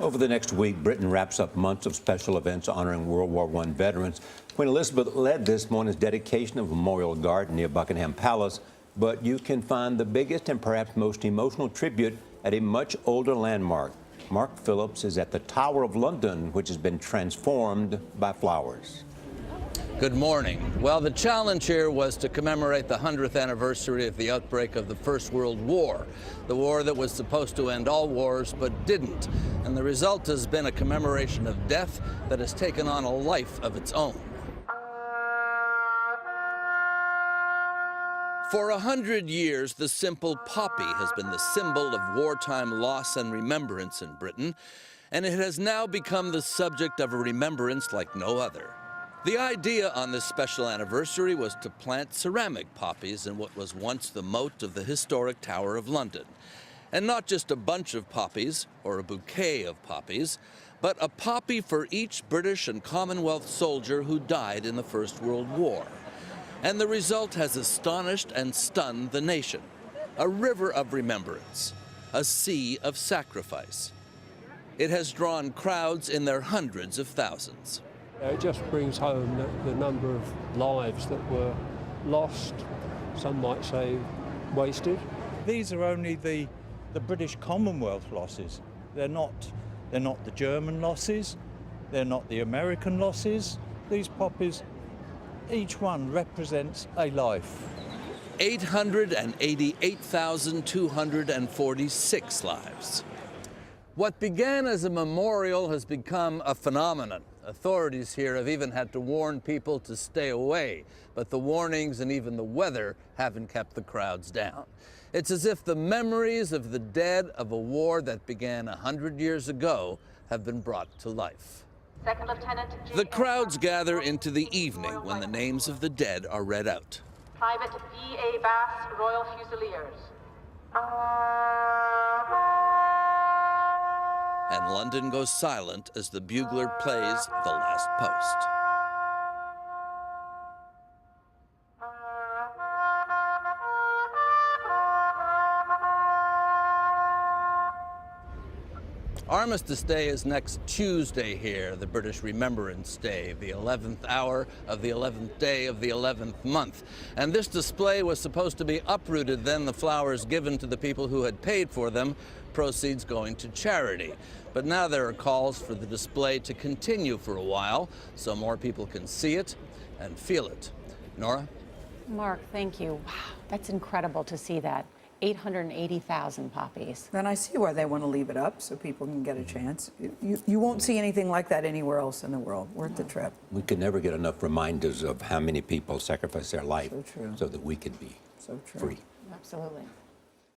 Over the next week, Britain wraps up months of special events honoring World War I veterans. Queen Elizabeth led this morning's dedication of a memorial garden near Buckingham Palace, but you can find the biggest and perhaps most emotional tribute at a much older landmark. Mark Phillips is at the Tower of London, which has been transformed by flowers. Good morning. Well, the challenge here was to commemorate the 100th anniversary of the outbreak of the First World War, the war that was supposed to end all wars but didn't. And the result has been a commemoration of death that has taken on a life of its own. For 100 years, the simple poppy has been the symbol of wartime loss and remembrance in Britain, and it has now become the subject of a remembrance like no other. The idea on this special anniversary was to plant ceramic poppies in what was once the moat of the historic Tower of London. And not just a bunch of poppies or a bouquet of poppies, but a poppy for each British and Commonwealth soldier who died in the First World War. And the result has astonished and stunned the nation. A river of remembrance, a sea of sacrifice. It has drawn crowds in their hundreds of thousands. It just brings home the number of lives that were lost, some might say wasted. These are only the British Commonwealth losses. They're not the German losses, they're not the American losses. These poppies, each one represents a life. 888,246 lives. What began as a memorial has become a phenomenon. Authorities here have even had to warn people to stay away, but the warnings and even the weather haven't kept the crowds down. It's as if the memories of the dead of a war that began 100 years ago have been brought to life. Second Lieutenant The crowds gather into the evening when the names of the dead are read out. Private V.A. Bass, Royal Fusiliers. And London goes silent as the bugler plays The Last Post. Armistice Day is next Tuesday here, the British Remembrance Day, the 11th hour of the 11th day of the 11th month. And this display was supposed to be uprooted, then the flowers given to the people who had paid for them, proceeds going to charity. But now there are calls for the display to continue for a while so more people can see it and feel it. Nora? Mark, thank you. Wow, that's incredible to see that. 880,000 poppies. Then I see why they want to leave it up so people can get a chance. You won't see anything like that anywhere else in the world. Worth the trip. We could never get enough reminders of how many people sacrificed their life so that we could be free. Absolutely.